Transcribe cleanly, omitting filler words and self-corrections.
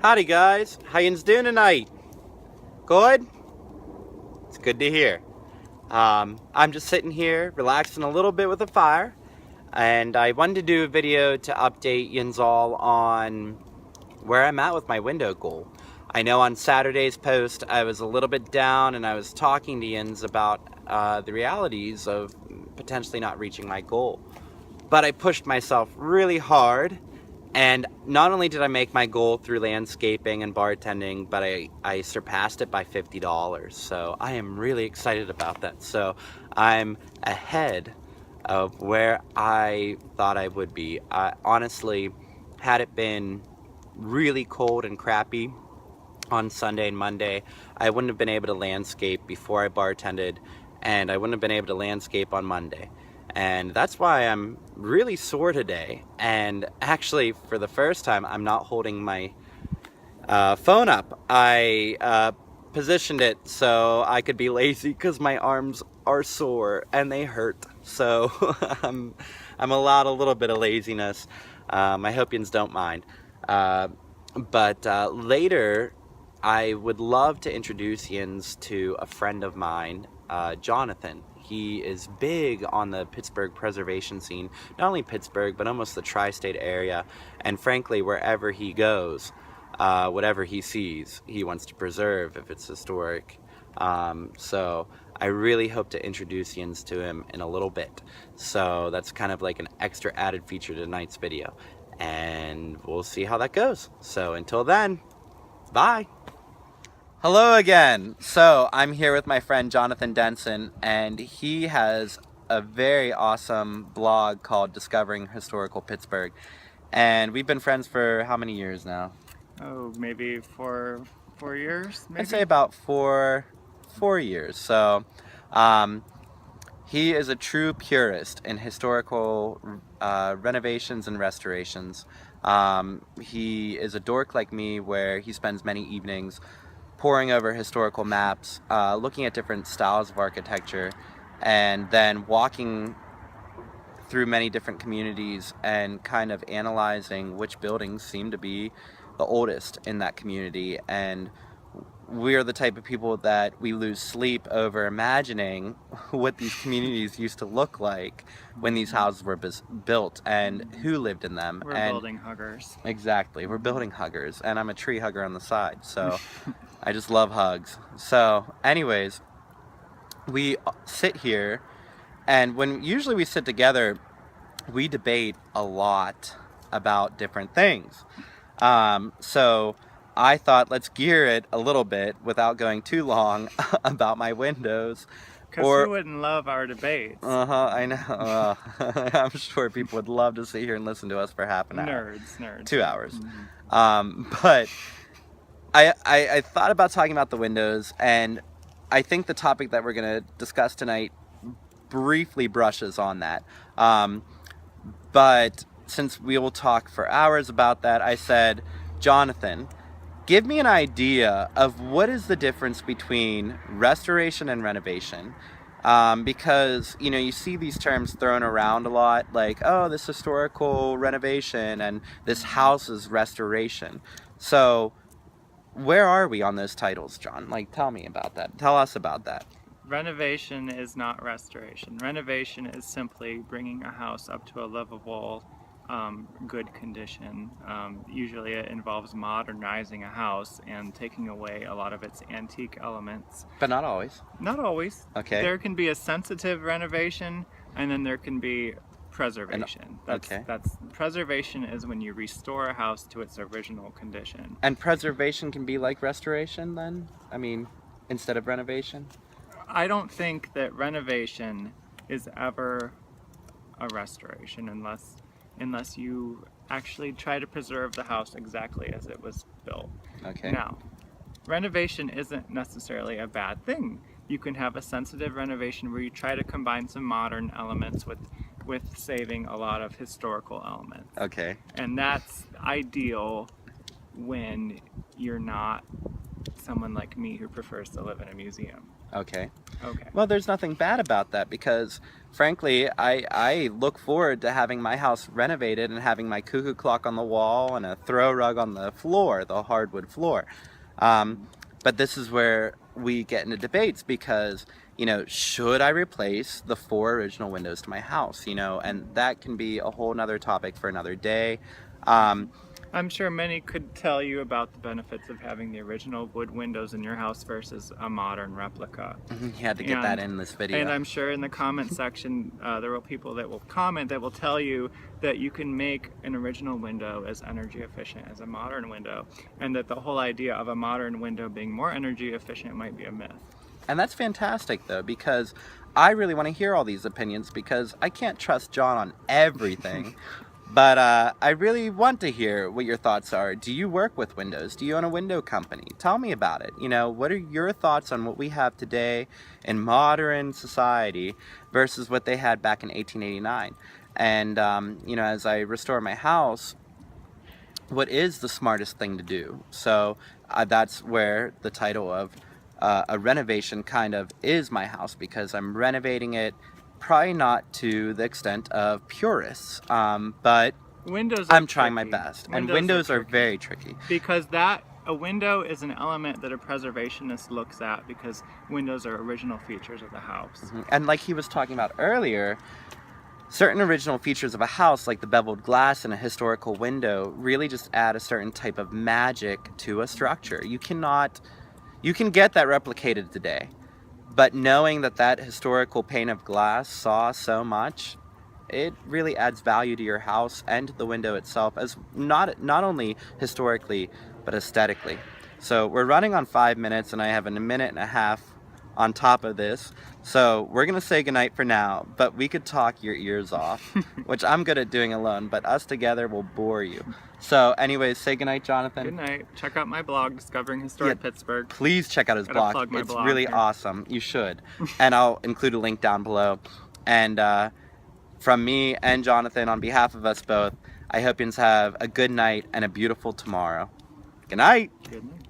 Howdy guys, how yinz doing tonight? Good? It's good to hear. I'm just sitting here relaxing a little bit with a fire, and I wanted to do a video to update yinz all on where I'm at with my window goal. I know on Saturday's post I was a little bit down and I was talking to yinz about the realities of potentially not reaching my goal. But I pushed myself really hard, and not only did I make my goal through landscaping and bartending, but I surpassed it by $50. So I am really excited about that. So I'm ahead of where I thought I would be. Honestly, had it been really cold and crappy on Sunday and Monday, I wouldn't have been able to landscape before I bartended, and I wouldn't have been able to landscape on Monday. And that's why I'm really sore today. And actually, for the first time, I'm not holding my phone up. I positioned it so I could be lazy because my arms are sore and they hurt. So I'm allowed a little bit of laziness. My Hopians don't mind. But later, I would love to introduce yinz to a friend of mine, Jonathan. He is big on the Pittsburgh preservation scene, not only Pittsburgh, but almost the tri-state area. And frankly, wherever he goes, whatever he sees, he wants to preserve if it's historic. So I really hope to introduce yinz to him in a little bit. So that's kind of like an extra added feature to tonight's video. And we'll see how that goes. So until then, bye. Hello again. So I'm here with my friend Jonathan Denson, and he has a very awesome blog called Discovering Historical Pittsburgh. And we've been friends for how many years now? Oh, maybe 4 years, maybe? I'd say about four years. So he is a true purist in historical renovations and restorations. He is a dork like me, where he spends many evenings poring over historical maps, looking at different styles of architecture, and then walking through many different communities and kind of analyzing which buildings seem to be the oldest in that community. And we're the type of people that we lose sleep over imagining what these communities used to look like when these houses were built and who lived in them. We're building huggers. Exactly, we're building huggers, and I'm a tree hugger on the side, so I just love hugs. So anyways, we sit here, and usually we sit together, we debate a lot about different things. So I thought, let's gear it a little bit without going too long about my windows. Because who wouldn't love our debates? I know. I'm sure people would love to sit here and listen to us for half an hour. Nerds. 2 hours. Mm-hmm. But I thought about talking about the windows, and I think the topic that we're going to discuss tonight briefly brushes on that. But since we will talk for hours about that, I said, Jonathan, give me an idea of what is the difference between restoration and renovation. Because, you know, you see these terms thrown around a lot, like, oh, this historical renovation and this house's restoration. So where are we on those titles, John? Like, tell me about that. Tell us about that. Renovation is not restoration. Renovation is simply bringing a house up to a livable, good condition. Usually it involves modernizing a house and taking away a lot of its antique elements. But not always. Not always. Okay. There can be a sensitive renovation, and then there can be preservation. That's preservation is when you restore a house to its original condition. And preservation can be like restoration then? I mean, instead of renovation? I don't think that renovation is ever a restoration unless you actually try to preserve the house exactly as it was built. Okay. Now, renovation isn't necessarily a bad thing. You can have a sensitive renovation where you try to combine some modern elements with saving a lot of historical elements. Okay. And that's ideal when you're not someone like me who prefers to live in a museum. Okay. Okay. Well, there's nothing bad about that because, frankly, I look forward to having my house renovated and having my cuckoo clock on the wall and a throw rug on the floor, the hardwood floor. But this is where we get into debates because, should I replace the 4 original windows to my house? And that can be a whole nother topic for another day. I'm sure many could tell you about the benefits of having the original wood windows in your house versus a modern replica. You had to get that in this video. And I'm sure in the comment section there will people that will comment that will tell you that you can make an original window as energy efficient as a modern window, and that the whole idea of a modern window being more energy efficient might be a myth. And that's fantastic though, because I really want to hear all these opinions because I can't trust John on everything. But I really want to hear what your thoughts are. Do you work with windows? Do you own a window company? Tell me about it. What are your thoughts on what we have today in modern society versus what they had back in 1889? And, as I restore my house, what is the smartest thing to do? So that's where the title of a renovation kind of is my house, because I'm renovating it. Probably not to the extent of purists, but I'm trying my best. And windows are very tricky. Because a window is an element that a preservationist looks at because windows are original features of the house. And like he was talking about earlier, certain original features of a house, like the beveled glass in a historical window, really just add a certain type of magic to a structure. You can get that replicated today. But knowing that historical pane of glass saw so much, it really adds value to your house and to the window itself, as not only historically, but aesthetically. So we're running on 5 minutes, and I have a minute and a half on top of this. So we're going to say goodnight for now, but we could talk your ears off, which I'm good at doing alone, but us together will bore you. So anyways, say goodnight, Jonathan. Good night. Check out my blog, Discovering Historic Pittsburgh. Please check out his blog. It's really awesome. You should. And I'll include a link down below. And from me and Jonathan, on behalf of us both, I hope you have a good night and a beautiful tomorrow. Good night. Good night.